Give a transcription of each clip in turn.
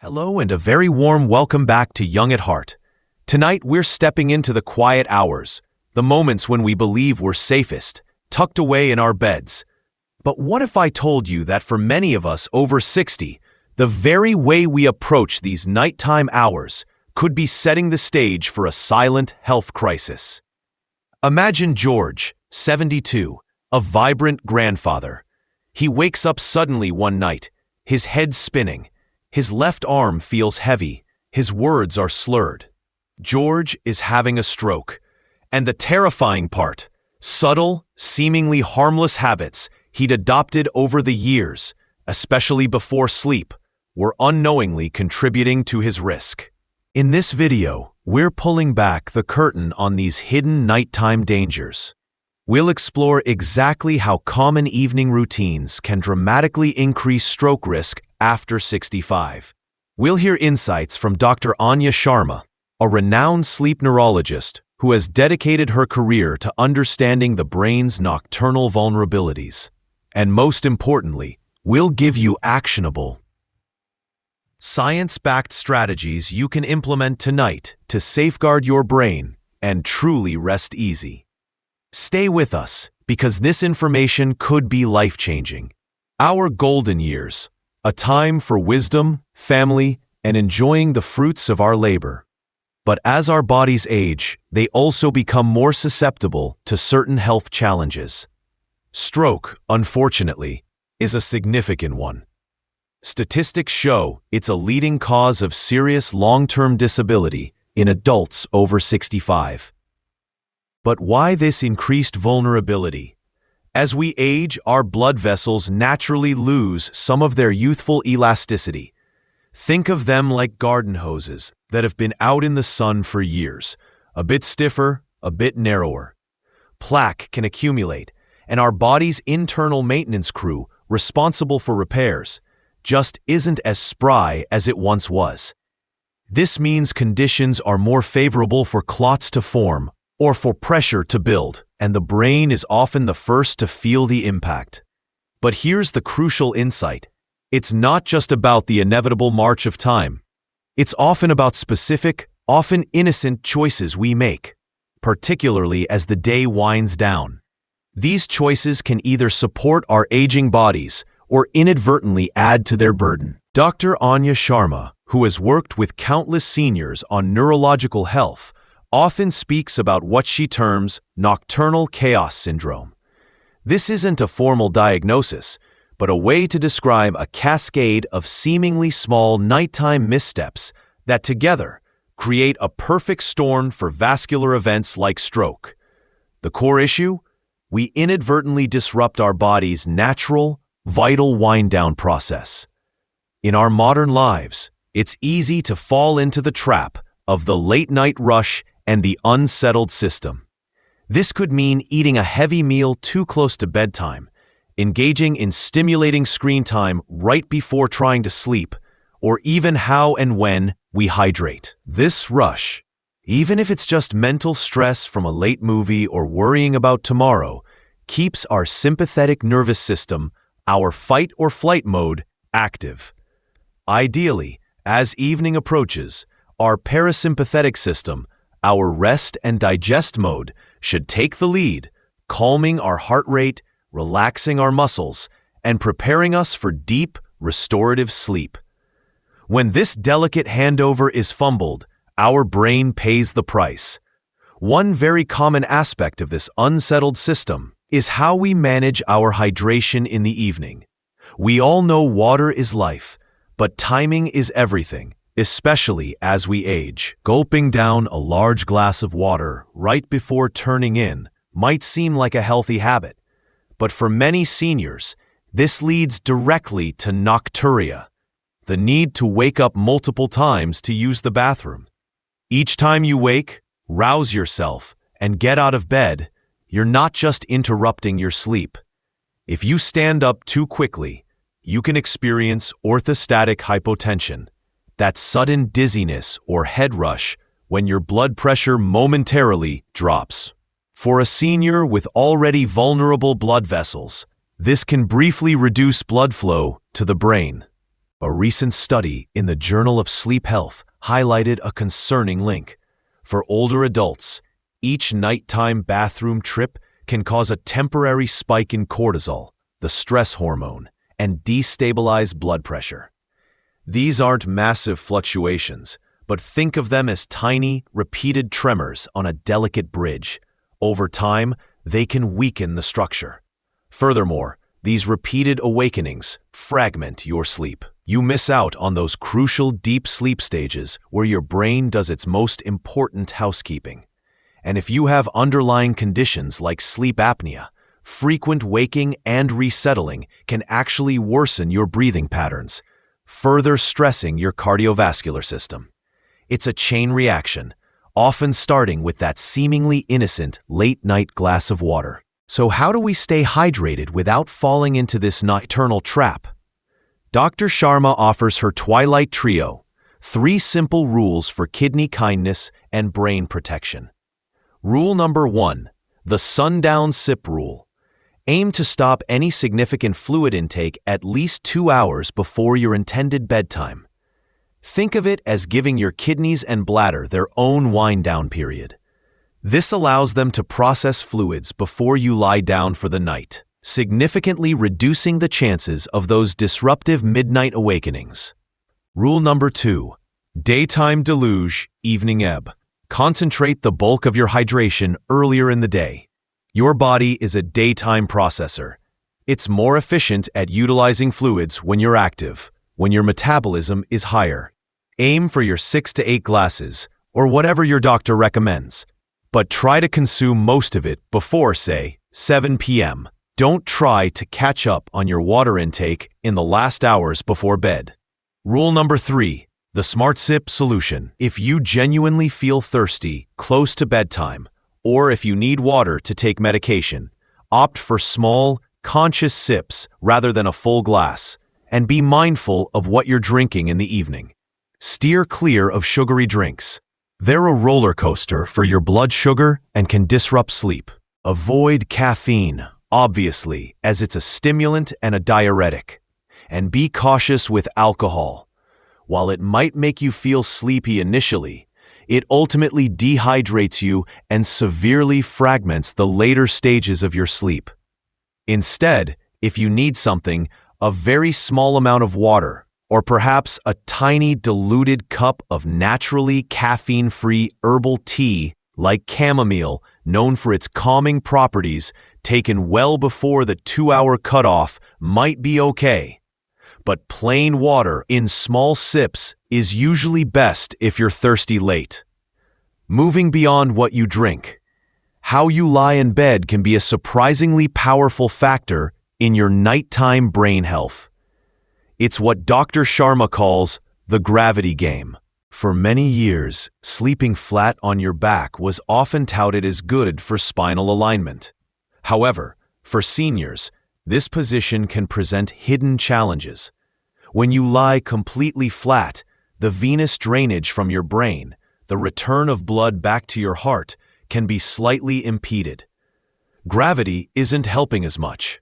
Hello and a very warm welcome back to Young at Heart. Tonight we're stepping into the quiet hours, the moments when we believe we're safest, tucked away in our beds. But what if I told you that for many of us over 60, the very way we approach these nighttime hours could be setting the stage for a silent health crisis? Imagine George, 72, a vibrant grandfather. He wakes up suddenly one night, his head spinning. His left arm feels heavy, his words are slurred. George is having a stroke. And the terrifying part, subtle, seemingly harmless habits he'd adopted over the years, especially before sleep, were unknowingly contributing to his risk. In this video, we're pulling back the curtain on these hidden nighttime dangers. We'll explore exactly how common evening routines can dramatically increase stroke risk after 65. We'll hear insights from Dr. Anya Sharma, a renowned sleep neurologist who has dedicated her career to understanding the brain's nocturnal vulnerabilities. And most importantly, we'll give you actionable, science-backed strategies you can implement tonight to safeguard your brain and truly rest easy. Stay with us, because this information could be life-changing. Our golden years, a time for wisdom, family, and enjoying the fruits of our labor. But as our bodies age, they also become more susceptible to certain health challenges. Stroke, unfortunately, is a significant one. Statistics show it's a leading cause of serious long-term disability in adults over 65. But why this increased vulnerability? As we age, our blood vessels naturally lose some of their youthful elasticity. Think of them like garden hoses that have been out in the sun for years, a bit stiffer, a bit narrower. Plaque can accumulate, and our body's internal maintenance crew, responsible for repairs, just isn't as spry as it once was. This means conditions are more favorable for clots to form or for pressure to build, and the brain is often the first to feel the impact. But here's the crucial insight. It's not just about the inevitable march of time. It's often about specific, often innocent choices we make, particularly as the day winds down. These choices can either support our aging bodies or inadvertently add to their burden. Dr. Anya Sharma, who has worked with countless seniors on neurological health, often speaks about what she terms nocturnal chaos syndrome. This isn't a formal diagnosis, but a way to describe a cascade of seemingly small nighttime missteps that together create a perfect storm for vascular events like stroke. The core issue? We inadvertently disrupt our body's natural, vital wind-down process. In our modern lives, it's easy to fall into the trap of the late-night rush and the unsettled system. This could mean eating a heavy meal too close to bedtime, engaging in stimulating screen time right before trying to sleep, or even how and when we hydrate. This rush, even if it's just mental stress from a late movie or worrying about tomorrow, keeps our sympathetic nervous system, our fight or flight mode, active. Ideally, as evening approaches, our parasympathetic system, our rest and digest mode, should take the lead, calming our heart rate, relaxing our muscles, and preparing us for deep, restorative sleep. When this delicate handover is fumbled, our brain pays the price. One very common aspect of this unsettled system is how we manage our hydration in the evening. We all know water is life, but timing is everything, especially as we age. Gulping down a large glass of water right before turning in might seem like a healthy habit, but for many seniors, this leads directly to nocturia, the need to wake up multiple times to use the bathroom. Each time you wake, rouse yourself, and get out of bed, you're not just interrupting your sleep. If you stand up too quickly, you can experience orthostatic hypotension, that sudden dizziness or head rush when your blood pressure momentarily drops. For a senior with already vulnerable blood vessels, this can briefly reduce blood flow to the brain. A recent study in the Journal of Sleep Health highlighted a concerning link. For older adults, each nighttime bathroom trip can cause a temporary spike in cortisol, the stress hormone, and destabilize blood pressure. These aren't massive fluctuations, but think of them as tiny, repeated tremors on a delicate bridge. Over time, they can weaken the structure. Furthermore, these repeated awakenings fragment your sleep. You miss out on those crucial deep sleep stages where your brain does its most important housekeeping. And if you have underlying conditions like sleep apnea, frequent waking and resettling can actually worsen your breathing patterns, further stressing your cardiovascular system. It's a chain reaction, often starting with that seemingly innocent late-night glass of water. So how do we stay hydrated without falling into this nocturnal trap? Dr. Sharma offers her Twilight Trio, 3 simple rules for kidney kindness and brain protection. Rule number 1, the sundown sip rule. Aim to stop any significant fluid intake at least 2 hours before your intended bedtime. Think of it as giving your kidneys and bladder their own wind-down period. This allows them to process fluids before you lie down for the night, significantly reducing the chances of those disruptive midnight awakenings. Rule number 2, daytime deluge, evening ebb. Concentrate the bulk of your hydration earlier in the day. Your body is a daytime processor. It's more efficient at utilizing fluids when you're active, when your metabolism is higher. Aim for your 6 to 8 glasses, or whatever your doctor recommends. But try to consume most of it before, say, 7 p.m. Don't try to catch up on your water intake in the last hours before bed. Rule number 3, the Smart Sip solution. If you genuinely feel thirsty close to bedtime, or if you need water to take medication, opt for small, conscious sips rather than a full glass, and be mindful of what you're drinking in the evening. Steer clear of sugary drinks. They're a roller coaster for your blood sugar and can disrupt sleep. Avoid caffeine, obviously, as it's a stimulant and a diuretic. And be cautious with alcohol. While it might make you feel sleepy initially, it ultimately dehydrates you and severely fragments the later stages of your sleep. Instead, if you need something, a very small amount of water, or perhaps a tiny diluted cup of naturally caffeine-free herbal tea like chamomile, known for its calming properties, taken well before the 2-hour cutoff might be okay. But plain water in small sips is usually best if you're thirsty late. Moving beyond what you drink, how you lie in bed can be a surprisingly powerful factor in your nighttime brain health. It's what Dr. Sharma calls the gravity game. For many years, sleeping flat on your back was often touted as good for spinal alignment. However, for seniors, this position can present hidden challenges. When you lie completely flat, the venous drainage from your brain, the return of blood back to your heart, can be slightly impeded. Gravity isn't helping as much.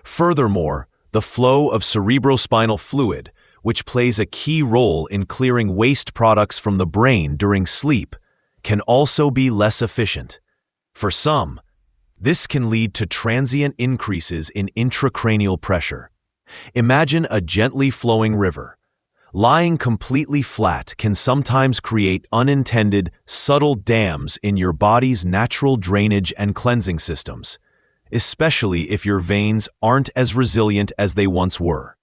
Furthermore, the flow of cerebrospinal fluid, which plays a key role in clearing waste products from the brain during sleep, can also be less efficient. For some, this can lead to transient increases in intracranial pressure. Imagine a gently flowing river. Lying completely flat can sometimes create unintended, subtle dams in your body's natural drainage and cleansing systems, especially if your veins aren't as resilient as they once were.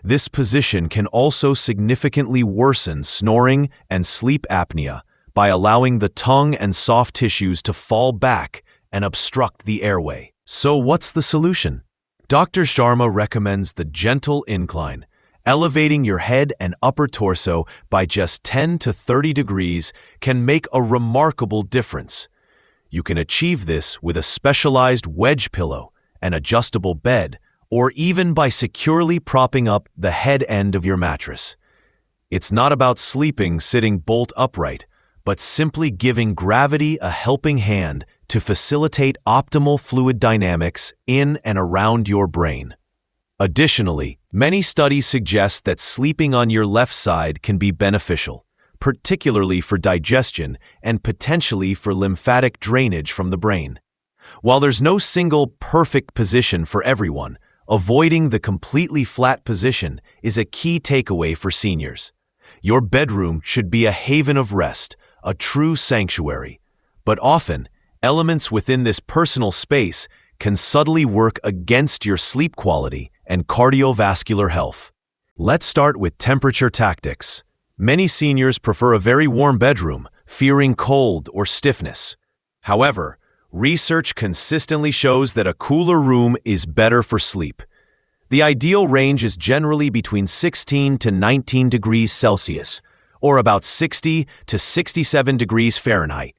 This position can also significantly worsen snoring and sleep apnea by allowing the tongue and soft tissues to fall back and obstruct the airway. So what's the solution? Dr. Sharma recommends the gentle incline. Elevating your head and upper torso by just 10 to 30 degrees can make a remarkable difference. You can achieve this with a specialized wedge pillow, an adjustable bed, or even by securely propping up the head end of your mattress. It's not about sleeping sitting bolt upright, but simply giving gravity a helping hand to facilitate optimal fluid dynamics in and around your brain. Additionally, many studies suggest that sleeping on your left side can be beneficial, particularly for digestion and potentially for lymphatic drainage from the brain. While there's no single perfect position for everyone, avoiding the completely flat position is a key takeaway for seniors. Your bedroom should be a haven of rest, a true sanctuary. But often, elements within this personal space can subtly work against your sleep quality and cardiovascular health. Let's start with temperature tactics. Many seniors prefer a very warm bedroom, fearing cold or stiffness. However, research consistently shows that a cooler room is better for sleep. The ideal range is generally between 16 to 19 degrees Celsius, or about 60 to 67 degrees Fahrenheit.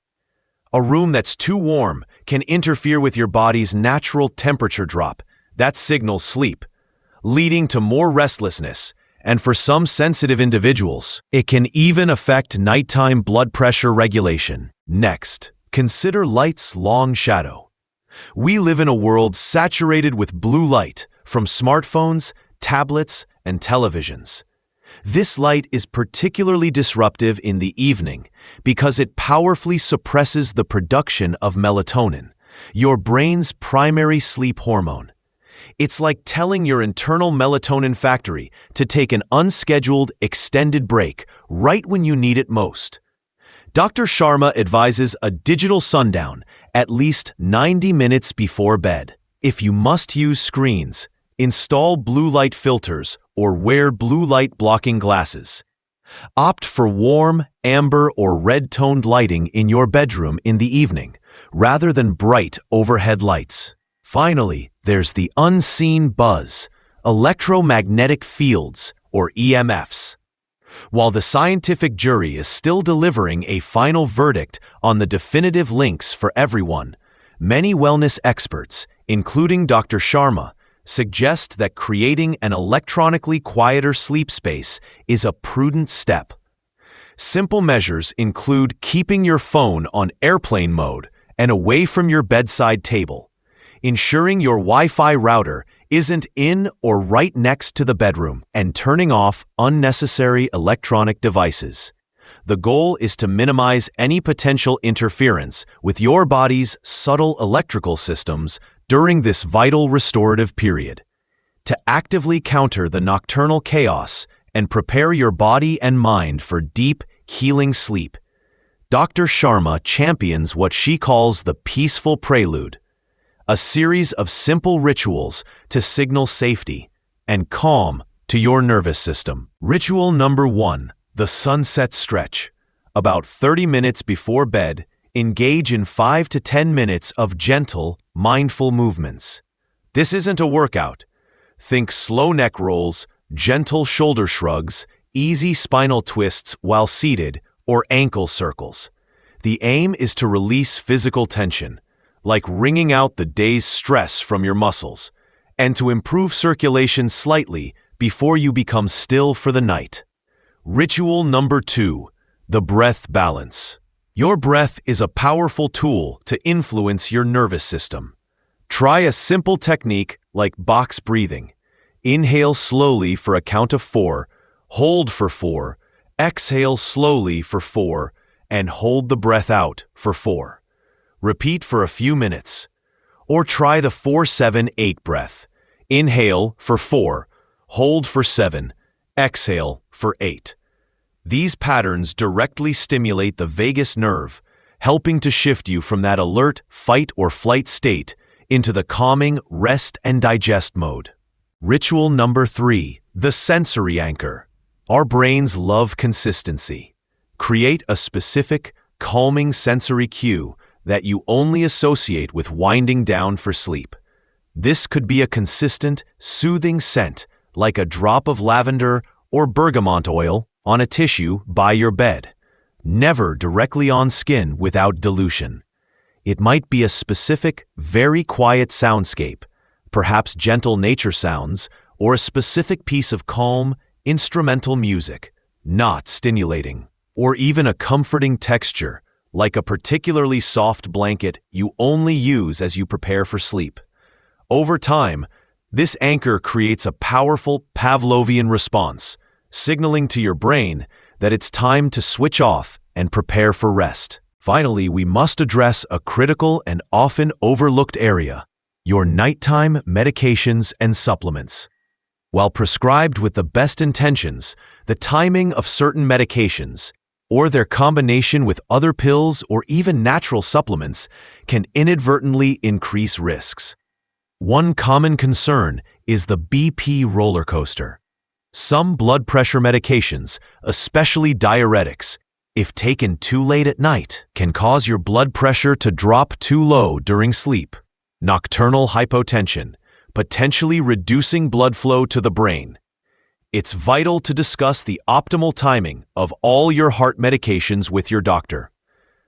A room that's too warm can interfere with your body's natural temperature drop. That signals sleep, leading to more restlessness, and for some sensitive individuals, it can even affect nighttime blood pressure regulation. Next, consider light's long shadow. We live in a world saturated with blue light from smartphones, tablets, and televisions. This light is particularly disruptive in the evening because it powerfully suppresses the production of melatonin, your brain's primary sleep hormone. It's like telling your internal melatonin factory to take an unscheduled, extended break right when you need it most. Dr. Sharma advises a digital sundown at least 90 minutes before bed. If you must use screens, install blue light filters or wear blue light blocking glasses. Opt for warm, amber, or red-toned lighting in your bedroom in the evening, rather than bright overhead lights. Finally, there's the unseen buzz, electromagnetic fields, or EMFs. While the scientific jury is still delivering a final verdict on the definitive links for everyone, many wellness experts, including Dr. Sharma, suggest that creating an electronically quieter sleep space is a prudent step. Simple measures include keeping your phone on airplane mode and away from your bedside table, ensuring your Wi-Fi router isn't in or right next to the bedroom, and turning off unnecessary electronic devices. The goal is to minimize any potential interference with your body's subtle electrical systems during this vital restorative period. To actively counter the nocturnal chaos and prepare your body and mind for deep, healing sleep, Dr. Sharma champions what she calls the peaceful prelude, a series of simple rituals to signal safety and calm to your nervous system. Ritual number 1, the sunset stretch. About 30 minutes before bed, engage in 5 to 10 minutes of gentle, mindful movements. This isn't a workout. Think slow neck rolls, gentle shoulder shrugs, easy spinal twists while seated, or ankle circles. The aim is to release physical tension, like wringing out the day's stress from your muscles, and to improve circulation slightly before you become still for the night. Ritual number 2, the breath balance. Your breath is a powerful tool to influence your nervous system. Try a simple technique like box breathing. Inhale slowly for a count of 4, hold for 4, exhale slowly for 4, and hold the breath out for 4. Repeat for a few minutes. Or try the 4-7-8 breath. Inhale for 4, hold for 7, exhale for 8. These patterns directly stimulate the vagus nerve, helping to shift you from that alert, fight or flight state into the calming rest and digest mode. Ritual number 3, the sensory anchor. Our brains love consistency. Create a specific, calming sensory cue that you only associate with winding down for sleep. This could be a consistent, soothing scent like a drop of lavender or bergamot oil on a tissue by your bed, never directly on skin without dilution. It might be a specific, very quiet soundscape, perhaps gentle nature sounds, or a specific piece of calm, instrumental music, not stimulating, or even a comforting texture, like a particularly soft blanket you only use as you prepare for sleep. Over time, This anchor creates a powerful Pavlovian response, signaling to your brain that it's time to switch off and prepare for rest. Finally, we must address a critical and often overlooked area: your nighttime medications and supplements. While prescribed with the best intentions, the timing of certain medications, or their combination with other pills or even natural supplements, can inadvertently increase risks. One common concern is the BP roller coaster. Some blood pressure medications, especially diuretics, if taken too late at night, can cause your blood pressure to drop too low during sleep. Nocturnal hypotension, potentially reducing blood flow to the brain. It's vital to discuss the optimal timing of all your heart medications with your doctor.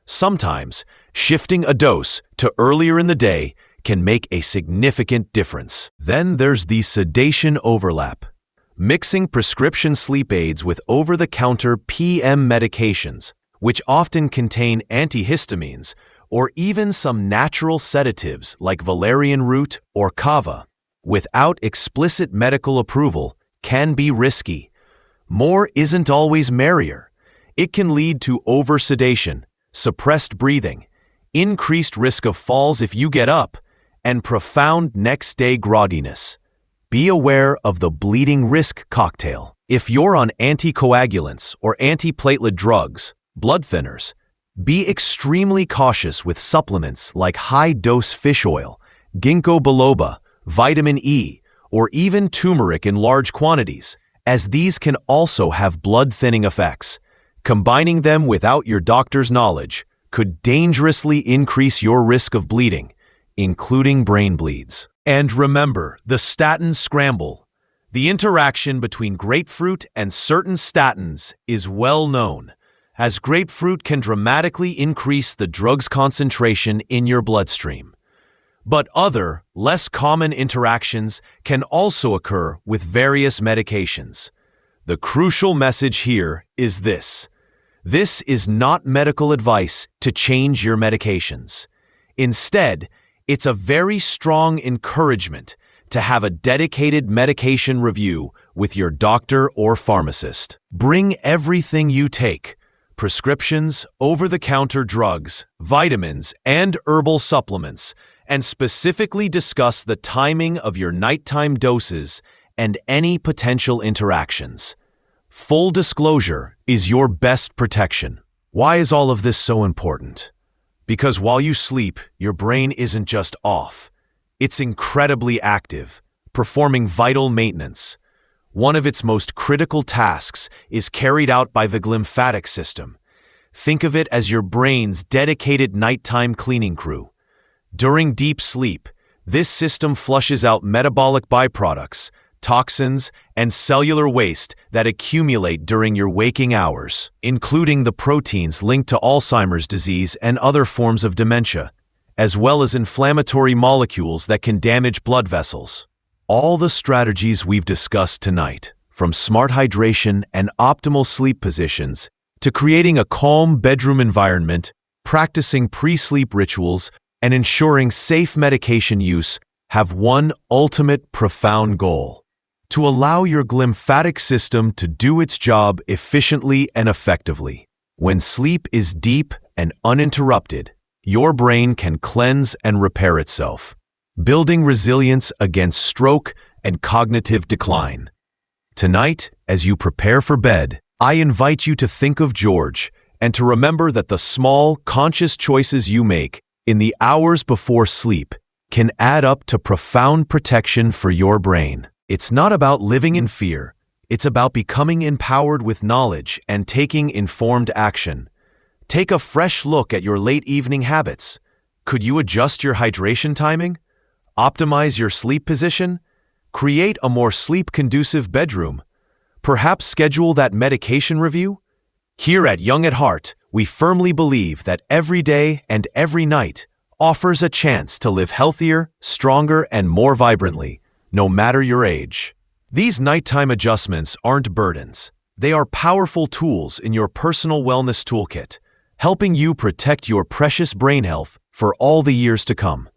Sometimes, shifting a dose to earlier in the day can make a significant difference. Then there's the sedation overlap. Mixing prescription sleep aids with over-the-counter PM medications, which often contain antihistamines, or even some natural sedatives like valerian root or kava, without explicit medical approval, can be risky. More isn't always merrier. It can lead to oversedation, suppressed breathing, increased risk of falls if you get up, and profound next-day grogginess. Be aware of the bleeding risk cocktail. If you're on anticoagulants or antiplatelet drugs, blood thinners, be extremely cautious with supplements like high-dose fish oil, ginkgo biloba, vitamin E, or even turmeric in large quantities, as these can also have blood-thinning effects. Combining them without your doctor's knowledge could dangerously increase your risk of bleeding, including brain bleeds. And remember, the statin scramble. The interaction between grapefruit and certain statins is well known, as grapefruit can dramatically increase the drug's concentration in your bloodstream. But other, less common interactions can also occur with various medications. The crucial message here is this: this is not medical advice to change your medications. Instead, it's a very strong encouragement to have a dedicated medication review with your doctor or pharmacist. Bring everything you take: prescriptions, over-the-counter drugs, vitamins, and herbal supplements, and specifically discuss the timing of your nighttime doses and any potential interactions. Full disclosure is your best protection. Why is all of this so important? Because while you sleep, your brain isn't just off. It's incredibly active, performing vital maintenance. One of its most critical tasks is carried out by the glymphatic system. Think of it as your brain's dedicated nighttime cleaning crew. During deep sleep, this system flushes out metabolic byproducts, toxins, and cellular waste that accumulate during your waking hours, including the proteins linked to Alzheimer's disease and other forms of dementia, as well as inflammatory molecules that can damage blood vessels. All the strategies we've discussed tonight, from smart hydration and optimal sleep positions to creating a calm bedroom environment, practicing pre-sleep rituals, and ensuring safe medication use, have one ultimate profound goal: to allow your glymphatic system to do its job efficiently and effectively. When sleep is deep and uninterrupted, your brain can cleanse and repair itself, building resilience against stroke and cognitive decline. Tonight, as you prepare for bed, I invite you to think of George and to remember that the small, conscious choices you make in the hours before sleep can add up to profound protection for your brain. It's not about living in fear. It's about becoming empowered with knowledge and taking informed action. Take a fresh look at your late evening habits. Could you adjust your hydration timing? Optimize your sleep position? Create a more sleep-conducive bedroom? Perhaps schedule that medication review? Here at Young at Heart, we firmly believe that every day and every night offers a chance to live healthier, stronger, and more vibrantly, no matter your age. These nighttime adjustments aren't burdens. They are powerful tools in your personal wellness toolkit, helping you protect your precious brain health for all the years to come.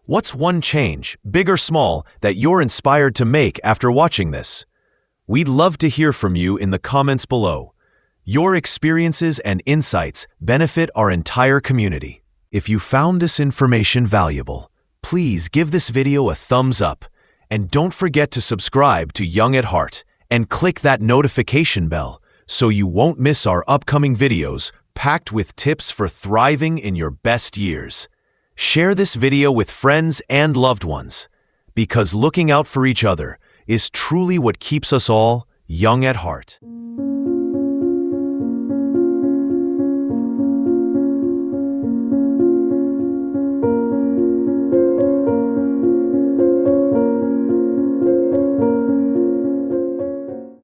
What's one change, big or small, that you're inspired to make after watching this? We'd love to hear from you in the comments below. Your experiences and insights benefit our entire community. If you found this information valuable, please give this video a thumbs up, and don't forget to subscribe to Young at Heart and click that notification bell so you won't miss our upcoming videos packed with tips for thriving in your best years. Share this video with friends and loved ones, because looking out for each other is truly what keeps us all young at heart.